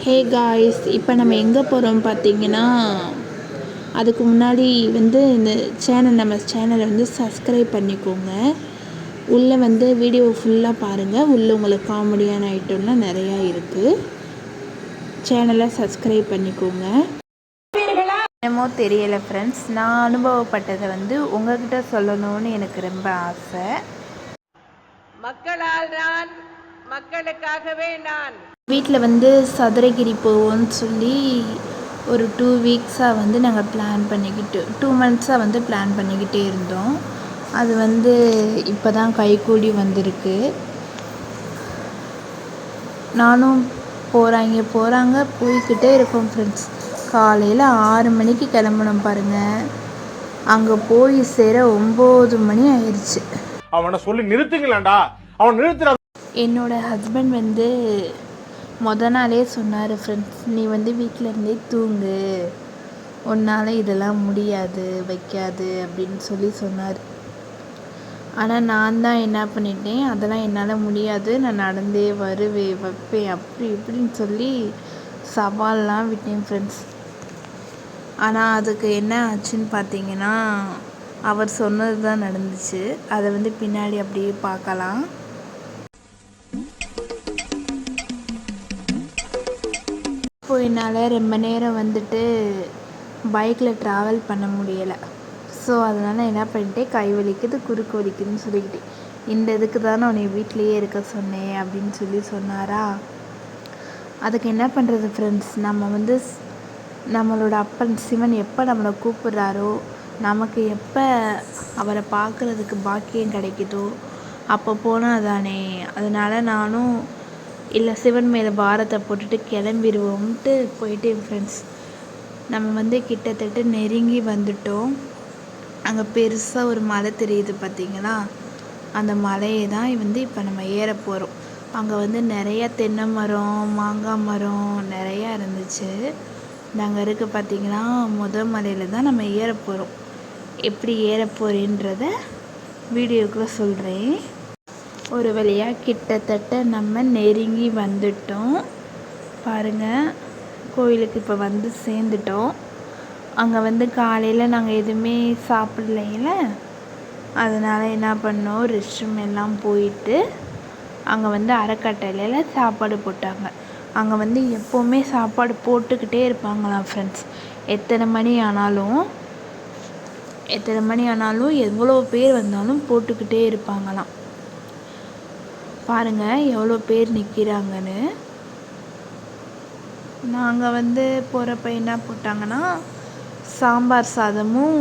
Hey guys, இப்போ நம்ம எங்கே போகிறோம் பார்த்தீங்கன்னா, அதுக்கு முன்னாடி வந்து நம்ம சேனலை வந்து சப்ஸ்கிரைப் பண்ணிக்கோங்க. உள்ளே வந்து வீடியோ ஃபுல்லாக பாருங்கள். உள்ளே உங்களுக்கு காமெடியான ஐட்டம்லாம் நிறையா இருக்குது. சேனலை சப்ஸ்கிரைப் பண்ணிக்கோங்க. என்னமோ தெரியலை ஃப்ரெண்ட்ஸ், நான் அனுபவப்பட்டதை வந்து உங்கள்கிட்ட சொல்லணும்னு எனக்கு ரொம்ப ஆசை. மக்களால் நான், மக்களுக்காகவே நான். வீட்டில் வந்து சதுரகிரி போவோம்னு சொல்லி ஒரு 2 வீக்ஸாக வந்து நாங்கள் பிளான் பண்ணிக்கிட்டு 2 மந்த்ஸாக வந்து பிளான் பண்ணிக்கிட்டே இருந்தோம். அது வந்து இப்போ தான் கைகூடி வந்திருக்கு. நானும் போகிறாங்க போய்கிட்டே இருக்கோம் ஃப்ரெண்ட்ஸ். காலையில் 6 மணிக்கு கிளம்பணும் பாருங்கள். அங்கே போய் சேர 9 மணி ஆயிடுச்சு. அவனை சொல்லி நிறுத்துங்களேன்டா, அவன் நிறுத்துற. என்னோட ஹஸ்பண்ட் வந்து நாளே சொன்னார், ஃப்ரெண்ட்ஸ் நீ வந்து வீட்டில் இருந்தே தூங்கு, உன்னால் இதெல்லாம் முடியாது வைக்காது அப்படின்னு சொல்லி சொன்னார். ஆனால் நான் தான் என்ன பண்ணிட்டேன், அதெல்லாம் என்னால் முடியாது, நான் நடந்தே வருவேன் வைப்பேன் அப்படி இப்படின்னு சொல்லி சவால்லாம் விட்டேன் ஃப்ரெண்ட்ஸ். ஆனால் அதுக்கு என்ன ஆச்சுன்னு பார்த்தீங்கன்னா, அவர் சொன்னது தான் நடந்துச்சு. அதை வந்து பின்னாடி அப்படியே பார்க்கலாம். இப்போ என்னால் ரொம்ப நேரம் வந்துட்டு பைக்கில் ட்ராவல் பண்ண முடியலை. ஸோ அதனால் என்ன பண்ணிட்டேன், கை வலிக்குது குறுக்கு வலிக்குதுன்னு சொல்லிக்கிட்டேன். இந்த இதுக்கு தானே உன்னை வீட்டிலையே இருக்க சொன்னேன் அப்படின்னு சொல்லி சொன்னாரா. அதுக்கு என்ன பண்ணுறது ஃப்ரெண்ட்ஸ், நம்ம வந்து நம்மளோட அப்பன் சிவன் எப்போ நம்மளை கூப்பிட்றாரோ, நமக்கு எப்போ அவரை பார்க்குறதுக்கு பாக்கியம் கிடைக்குதோ அப்போ போனால் தானே. அதனால் நானும் இல்லை, சிவன் மேலே பாரத்தை போட்டுட்டு கிளம்பிடுவோம்ட்டு போயிட்டேன் ஃப்ரெண்ட்ஸ். நம்ம வந்து கிட்டத்தட்ட நெருங்கி வந்துட்டோம். அங்கே பெருசாக ஒரு மலை தெரியுது பார்த்தீங்களா, அந்த மலையை தான் வந்து இப்போ நம்ம ஏற போகிறோம். அங்கே வந்து நிறையா தென்னை மரம், மாங்காய் மரம் நிறையா இருந்துச்சு. நாங்கள் இருக்க பார்த்தீங்கன்னா மலையில் தான் நம்ம ஏற போகிறோம். எப்படி ஏற போகிறேன்றத வீடியோக்குள்ளே சொல்கிறேன். ஒரு வழியாக கிட்டத்தட்ட நம்ம நெருங்கி வந்துட்டோம் பாருங்கள். கோயிலுக்கு இப்போ வந்து சேர்ந்துட்டோம். அங்கே வந்து காலையில் நாங்கள் எதுவுமே சாப்பிடலையில, அதனால் என்ன பண்ணோம், ரெஸ்ட் ரூம் எல்லாம் போயிட்டு அங்கே வந்து அறக்கட்டளையில் சாப்பாடு போட்டாங்க. அங்கே வந்து எப்போவுமே சாப்பாடு போட்டுக்கிட்டே இருப்பாங்களாம் ஃப்ரெண்ட்ஸ். எத்தனை மணி ஆனாலும் எவ்வளோ பேர் வந்தாலும் போட்டுக்கிட்டே இருப்பாங்களாம். பாருங்கள் எவ்வளோ பேர் நிற்கிறாங்கன்னு. நாங்கள் வந்து போகிறப்ப என்ன போட்டாங்கன்னா, சாம்பார் சாதமும்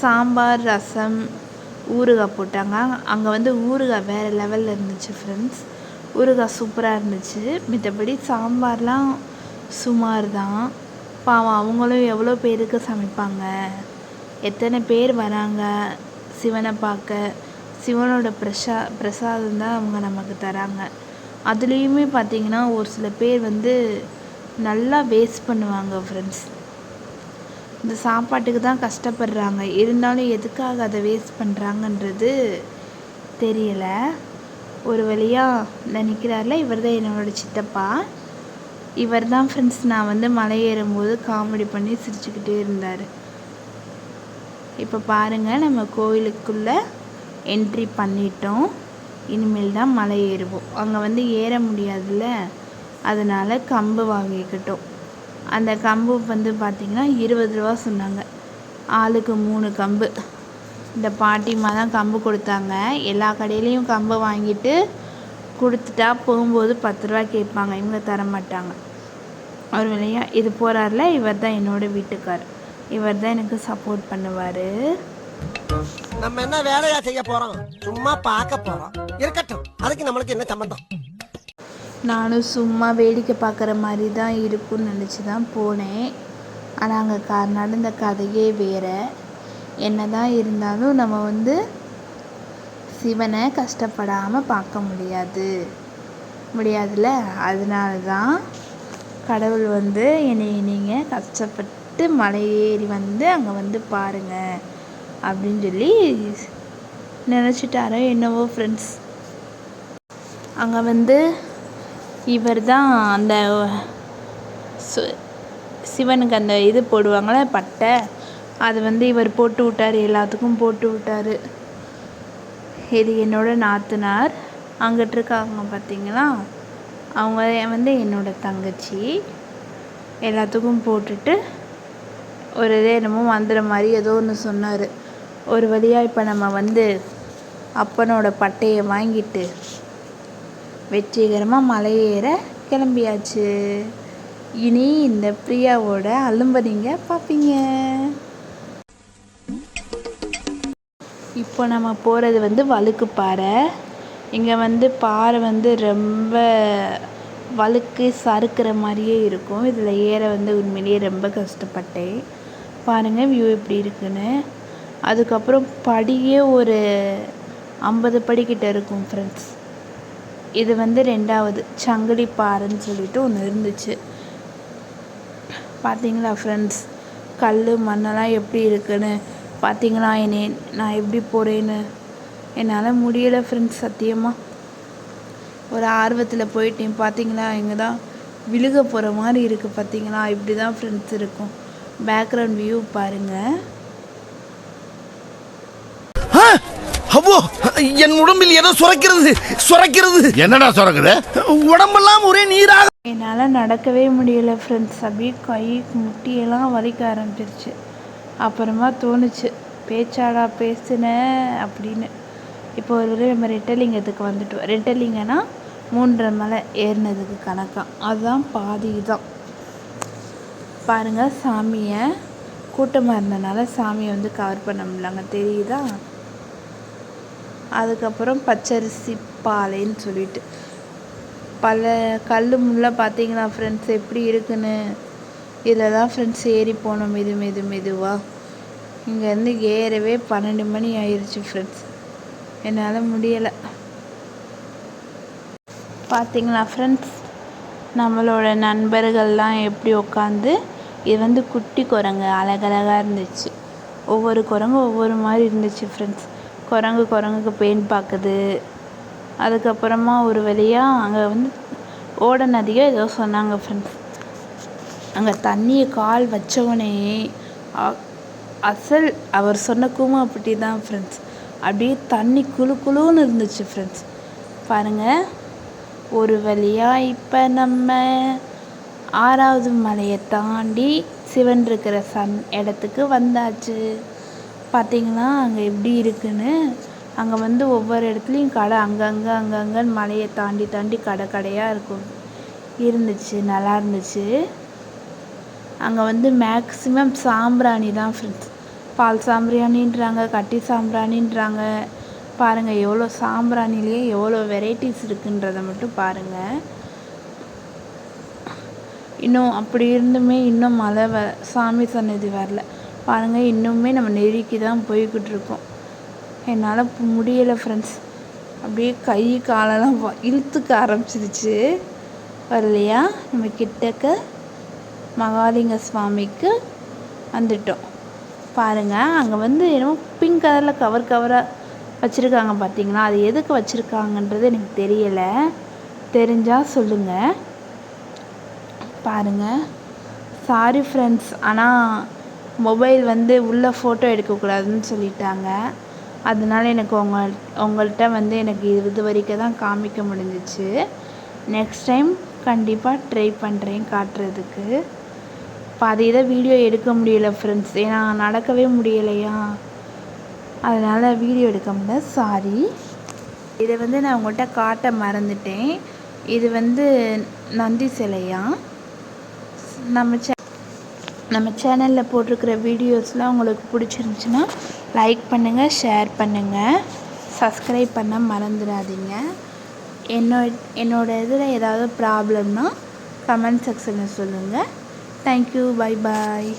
சாம்பார் ரசம் ஊறுகாய் போட்டாங்க. அங்கே வந்து ஊறுகாய் வேறு லெவலில் இருந்துச்சு ஃப்ரெண்ட்ஸ். ஊறுகாய் சூப்பராக இருந்துச்சு. மற்றபடி சாம்பார்லாம் சுமார் தான். பாவம் அவங்களும் எவ்வளோ பேருக்கு சமைப்பாங்க, எத்தனை பேர் வராங்க சிவனை பார்க்க. சிவனோட பிரசாதம் தான் அவங்க நமக்கு தராங்க. அதுலேயுமே பார்த்திங்கன்னா ஒரு சில பேர் வந்து நல்லா வேஸ்ட் பண்ணுவாங்க ஃப்ரெண்ட்ஸ். இந்த சாப்பாட்டுக்கு தான் கஷ்டப்படுறாங்க, இருந்தாலும் எதுக்காக அதை வேஸ்ட் பண்ணுறாங்கன்றது தெரியலை. ஒரு வழியாக நினைக்கிறார்ல, இவர் தான் என்னோட சித்தப்பா. இவர் தான் ஃப்ரெண்ட்ஸ் நான் வந்து மலை ஏறும்போது காமெடி பண்ணி சிரிச்சுக்கிட்டே இருந்தார். இப்போ பாருங்கள், நம்ம கோயிலுக்குள்ளே என்ட்ரி பண்ணிட்டோம். இனிமேல் தான் மலை ஏறுவோம். அங்கே வந்து ஏற முடியாதுல்ல, அதனால் கம்பு வாங்கிக்கிட்டோம். அந்த கம்பு வந்து பார்த்திங்கன்னா 20 ரூபா சொன்னாங்க. ஆளுக்கு 3 கம்பு. இந்த பாட்டிம்மா தான் கம்பு கொடுத்தாங்க. எல்லா கடையிலையும் கம்பை வாங்கிட்டு கொடுத்துட்டா போகும்போது 10 ரூபா கேட்பாங்க, இவங்க தரமாட்டாங்க. ஒரு வழியாக இது போகிறார்ல, இவர் தான் என்னோடய வீட்டுக்கார். இவர் தான் எனக்கு சப்போர்ட் பண்ணுவார். நம்ம என்ன வேலையா செய்ய போறோம், சும்மா பார்க்க போறோம். இருக்கட்டும், அதுக்கு நம்மளுக்கு என்ன சம்பந்தம். நானும் சும்மா வேடிக்கை பார்க்குற மாதிரி தான் இருக்குன்னு நினச்சி தான் போனேன். ஆனால் அங்கே நடந்த கதையே வேறு. என்ன தான் இருந்தாலும் நம்ம வந்து சிவனை கஷ்டப்படாமல் பார்க்க முடியாதுல்ல. அதனால தான் கடவுள் வந்து என்னை நீங்கள் கஷ்டப்பட்டு மலை ஏறி வந்து அங்கே வந்து பாருங்கள் அப்படின்னு சொல்லி நினச்சிட்டாரோ என்னவோ ஃப்ரெண்ட்ஸ். அங்கே வந்து இவர் தான் அந்த சிவனுக்கு அந்த இது போடுவாங்களே பட்டை, அது வந்து இவர் போட்டு விட்டார், எல்லாத்துக்கும் போட்டு விட்டார். இது என்னோட நாத்தனார். அங்கிட்டு இருக்காங்க பார்த்தீங்களா, அவங்க வந்து என்னோட தங்கச்சி. எல்லாத்துக்கும் போட்டுட்டு ஒரு இதே என்னமோ மந்திரம் மாதிரி ஏதோ ஒன்று சொன்னார். ஒரு வழியாக இப்போ நம்ம வந்து அப்பனோட பட்டையை வாங்கிட்டு வெற்றிகரமாக மலையேற கிளம்பியாச்சு. இனி இந்த பிரியாவோட அலும்ப நீங்கள் பார்ப்பீங்க. இப்போ நம்ம போகிறது வந்து வழுக்குப்பாறை. இங்கே வந்து பாறை வந்து ரொம்ப வழுக்கு சறுக்கிற மாதிரியே இருக்கும். இதில் ஏற வந்து உண்மையிலேயே ரொம்ப கஷ்டப்பட்டேன். பாருங்கள் வியூ எப்படி இருக்குன்னு. அதுக்கப்புறம் படியே ஒரு 50 படிக்கிட்ட இருக்கும் ஃப்ரெண்ட்ஸ். இது வந்து 2வது சங்கிலி பாறைன்னு சொல்லிட்டு ஒன்று இருந்துச்சு. பார்த்தீங்களா ஃப்ரெண்ட்ஸ், கல் மண்ணெல்லாம் எப்படி இருக்குன்னு பார்த்தீங்களா? நான் எப்படி போகிறேன்னு என்னால் முடியலை ஃப்ரெண்ட்ஸ், சத்தியமாக. ஒரு ஆர்வத்தில் போயிட்டேன். பார்த்தீங்களா, இங்கே தான் விழுக போகிற மாதிரி இருக்குது. பார்த்தீங்களா, இப்படி தான் ஃப்ரெண்ட்ஸ் இருக்கும். பேக்ரவுண்ட் வியூ பாருங்கள். என் உடம்பில் ஏதோ சுரக்கிறது. என்னடா சுரக்குது? உடம்பெல்லாம் ஒரே நீராக. என்னால் நடக்கவே முடியலை ஃப்ரெண்ட்ஸ். அப்படியே கை முட்டியெல்லாம் வலிக்க ஆரம்பிச்சிருச்சு. அப்புறமா தோணுச்சு, பேச்சாடா பேசுனேன் அப்படின்னு. இப்போ ஒரு நம்ம ரெட்டலிங்கத்துக்கு வந்துட்டோம். ரெட்டலிங்கன்னா 3 மலை ஏறினதுக்கு கணக்காக, அதுதான் பாதி தான். பாருங்கள், சாமியை கூட்டமாக இருந்தனால சாமியை வந்து கவர் பண்ண முடியலங்க, தெரியுதா? அதுக்கப்புறம் பச்சரிசி பாலைன்னு சொல்லிட்டு பல கல் முள்ள பார்த்தீங்களா ஃப்ரெண்ட்ஸ் எப்படி இருக்குன்னு. இதில் தான் ஃப்ரெண்ட்ஸ் ஏறி போனோம் மெதுவாக. இங்கேருந்து ஏறவே 12 மணி ஆயிடுச்சு ஃப்ரெண்ட்ஸ். என்னால் முடியலை. பார்த்தீங்களா ஃப்ரெண்ட்ஸ், நம்மளோட நண்பர்கள்லாம் எப்படி உட்காந்து. இது வந்து குட்டி குரங்கு, அழகழகாக இருந்துச்சு. ஒவ்வொரு குரங்கும் ஒவ்வொரு மாதிரி இருந்துச்சு ஃப்ரெண்ட்ஸ். குரங்குக்கு பெயின் பார்க்குது. அதுக்கப்புறமா ஒரு வழியாக அங்கே வந்து ஓட நதியோ ஏதோ சொன்னாங்க ஃப்ரெண்ட்ஸ். அங்கே தண்ணியை கால் வச்சவனே அசல் அவர் சொன்ன கூமா அப்படி தான் ஃப்ரெண்ட்ஸ். அப்படியே தண்ணி குளுன்னு இருந்துச்சு ஃப்ரெண்ட்ஸ். பாருங்கள், ஒரு வழியாக இப்போ நம்ம 6வது மலையை தாண்டி சிவன் இருக்கிற இடத்துக்கு வந்தாச்சு. பார்த்தீங்களா அங்கே எப்படி இருக்குன்னு. அங்கே வந்து ஒவ்வொரு இடத்துலையும் கடை அங்கங்கன்னு மலையை தாண்டி கடையாக இருக்கும் இருந்துச்சு. நல்லா இருந்துச்சு. அங்கே வந்து மேக்ஸிமம் சாம்பிராணி தான் ஃப்ரெண்ட்ஸ். பால் சாம்பிராணின்றாங்க, கட்டி சாம்பிராணின்றாங்க. பாருங்கள், எவ்வளோ சாம்பிராணிலேயே எவ்வளோ வெரைட்டிஸ் இருக்குன்றதை மட்டும் பாருங்கள். இன்னும் அப்படி இருந்துமே இன்னும் மழை சாமி சன்னதி வரல. பாருங்கள், இன்னுமே நம்ம நெருக்கி தான் போய்கிட்டு இருக்கோம். என்னால் முடியலை ஃப்ரெண்ட்ஸ். அப்படியே கை காலெல்லாம் இழுத்துக்க ஆரம்பிச்சிருச்சு. வரலையா, நம்ம கிட்டக்க மகாலிங்க சுவாமிக்கு வந்துட்டோம். பாருங்கள், அங்கே வந்து என்னமோ பிங்க் கலரில் கவராக வச்சுருக்காங்க பார்த்தீங்களா? அது எதுக்கு வச்சுருக்காங்கன்றது எனக்கு தெரியலை. தெரிஞ்சால் சொல்லுங்கள். பாருங்கள், சாரி ஃப்ரெண்ட்ஸ், ஆனால் மொபைல் வந்து உள்ளே ஃபோட்டோ எடுக்கக்கூடாதுன்னு சொல்லிட்டாங்க. அதனால எனக்கு உங்கள்கிட்ட வந்து எனக்கு இது வரைக்கும் தான் காமிக்க முடிஞ்சிச்சு. நெக்ஸ்ட் டைம் கண்டிப்பாக ட்ரை பண்ணுறேன் காட்டுறதுக்கு. பாதி இதை வீடியோ எடுக்க முடியல ஃப்ரெண்ட்ஸ், ஏன்னா நடக்கவே முடியலையா, அதனால் வீடியோ எடுக்க முடியல, சாரி. இதை வந்து நான் உங்கள்கிட்ட காட்ட மறந்துட்டேன். இது வந்து நந்தி சிலையா. நம்ம சேனலில் போட்டிருக்கிற வீடியோஸ்லாம் உங்களுக்கு பிடிச்சிருந்துச்சுன்னா லைக் பண்ணுங்கள், ஷேர் பண்ணுங்கள், சப்ஸ்கிரைப் பண்ண மறந்துடாதீங்க. என்னோட இதில் ஏதாவது ப்ராப்ளம்னா கமெண்ட் செக்ஷனில் சொல்லுங்கள். Thank you, bye bye.